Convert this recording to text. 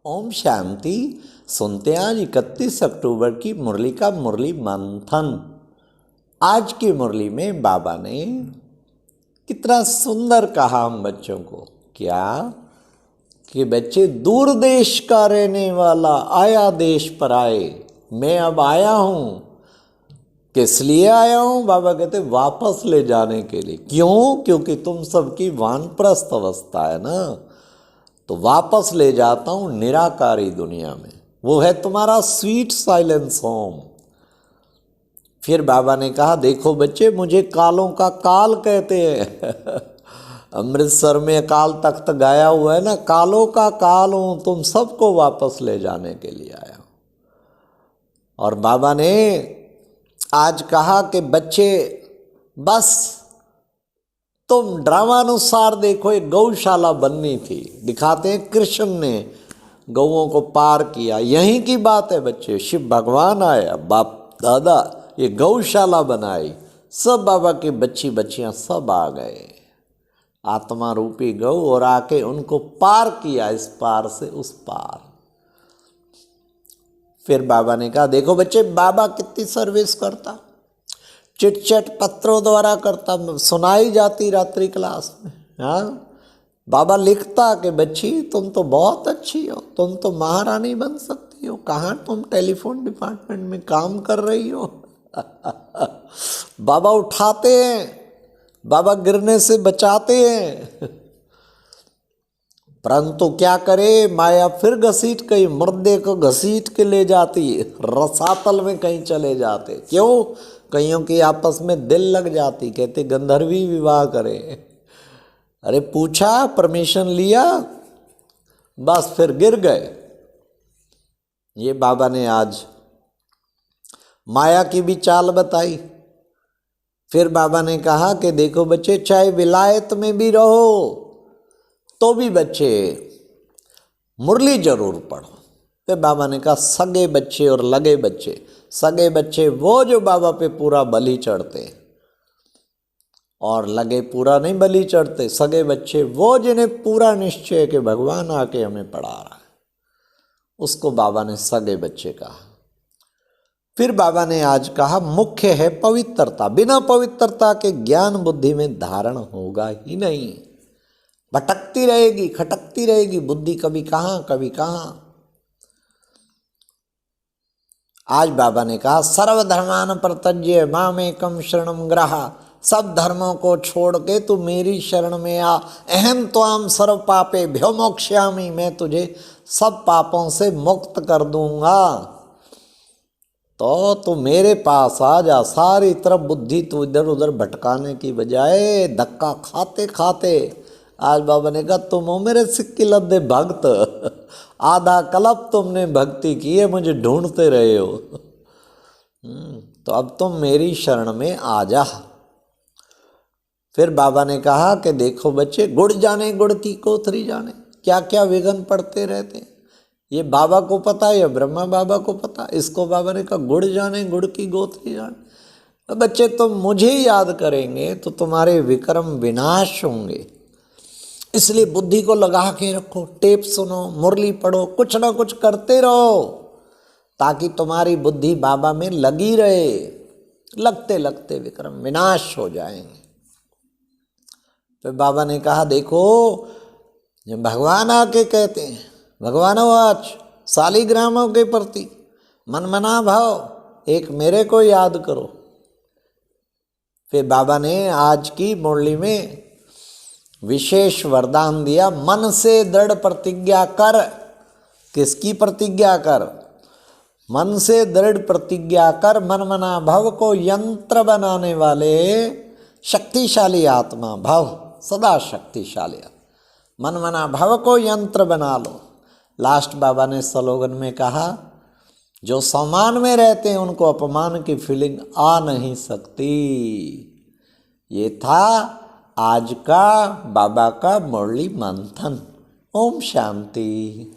ओम शांति। सुनते हैं आज 31 अक्टूबर की मुरली का मुरली मंथन। आज की मुरली में बाबा ने कितना सुंदर कहा हम बच्चों को। क्या कि बच्चे, दूर देश का रहने वाला आया देश पर आए। मैं अब आया हूं। किस लिए आया हूं? बाबा कहते वापस ले जाने के लिए। क्यों? क्योंकि तुम सबकी वानप्रस्थ अवस्था है ना, तो वापस ले जाता हूं निराकारी दुनिया में। वो है तुम्हारा स्वीट साइलेंस होम। फिर बाबा ने कहा, देखो बच्चे, मुझे कालों का काल कहते हैं। अमृतसर में अकाल तख्त गाया हुआ है ना, कालों का काल हूं, तुम सबको वापस ले जाने के लिए आया हूं। और बाबा ने आज कहा कि बच्चे, बस तुम ड्रामानुसार देखो, एक गौशाला बननी थी। दिखाते हैं कृष्ण ने गौओं को पार किया। यहीं की बात है बच्चे। शिव भगवान आया, बाप दादा ये गौशाला बनाई, सब बाबा के बच्ची बच्चियां सब आ गए, आत्मा रूपी गौ, और आके उनको पार किया, इस पार से उस पार। फिर बाबा ने कहा, देखो बच्चे, बाबा कितनी सर्विस करता, चिट पत्रों द्वारा करता, सुनाई जाती रात्रि क्लास में। हाँ, बाबा लिखता कि बच्ची तुम तो बहुत अच्छी हो, तुम तो महारानी बन सकती हो, कहाँ तुम टेलीफोन डिपार्टमेंट में काम कर रही हो। बाबा उठाते हैं, बाबा गिरने से बचाते हैं। परंतु क्या करे, माया फिर घसीट कहीं मुर्दे को घसीट के ले जाती, रसातल में कहीं चले जाते। क्यों? कईयों की आपस में दिल लग जाती, कहते गंधर्वी विवाह करे। अरे पूछा, परमिशन लिया, बस फिर गिर गए। ये बाबा ने आज माया की भी चाल बताई। फिर बाबा ने कहा कि देखो बच्चे, चाहे विलायत में भी रहो तो भी बच्चे मुरली जरूर पढ़ो। फिर बाबा ने कहा, सगे बच्चे और लगे बच्चे। सगे बच्चे वो जो बाबा पे पूरा बलि चढ़ते, और लगे पूरा नहीं बलि चढ़ते। सगे बच्चे वो जिन्हें पूरा निश्चय है कि भगवान आके हमें पढ़ा रहा है, उसको बाबा ने सगे बच्चे कहा। फिर बाबा ने आज कहा, मुख्य है पवित्रता। बिना पवित्रता के ज्ञान बुद्धि में धारण होगा ही नहीं। भटकती रहेगी, खटकती रहेगी बुद्धि, कभी कहाँ कभी कहाँ। आज बाबा ने कहा, सर्वधर्मान प्रत्यज्य मामेकम शरणम ग्रहा। सब धर्मों को छोड़ के तू मेरी शरण में आ। अहम त्वाम सर्व पापे भ्यो मोक्ष्यामि। मैं तुझे सब पापों से मुक्त कर दूंगा, तो तू मेरे पास आ जा। सारी तरफ बुद्धि तू इधर उधर भटकाने की बजाय धक्का खाते खाते, आज बाबा ने कहा, तुम हो मेरे सिक्की लद्दे भक्त। आधा कल्प तुमने भक्ति की है, मुझे ढूंढते रहे हो, तो अब तुम मेरी शरण में आ जा। फिर बाबा ने कहा कि देखो बच्चे, गुड़ जाने गुड़ की कोथरी जाने, क्या क्या विघ्न पड़ते रहते हैं, ये बाबा को पता है या ब्रह्मा बाबा को पता। इसको बाबा ने कहा, गुड़ जाने गुड़ की गोथरी जाने। बच्चे, तुम मुझे याद करेंगे तो तुम्हारे विक्रम विनाश होंगे। इसलिए बुद्धि को लगा के रखो, टेप सुनो, मुरली पढ़ो, कुछ ना कुछ करते रहो, ताकि तुम्हारी बुद्धि बाबा में लगी रहे। लगते लगते विक्रम विनाश हो जाएंगे। फिर बाबा ने कहा, देखो, जब भगवान आके कहते हैं, भगवान आज शालिग्रामों के प्रति मनमना भाव, एक मेरे को याद करो। फिर बाबा ने आज की मुरली में विशेष वरदान दिया, मन से दृढ़ प्रतिज्ञा कर। किसकी प्रतिज्ञा कर? मन से दृढ़ प्रतिज्ञा कर। मनमना भव को यंत्र बनाने वाले शक्तिशाली आत्मा भव, सदा शक्तिशाली। मनमना भव को यंत्र बना लो। लास्ट बाबा ने स्लोगन में कहा, जो सम्मान में रहते हैं उनको अपमान की फीलिंग आ नहीं सकती। ये था आज का बाबा का मुरली मंथन। ओम शांति।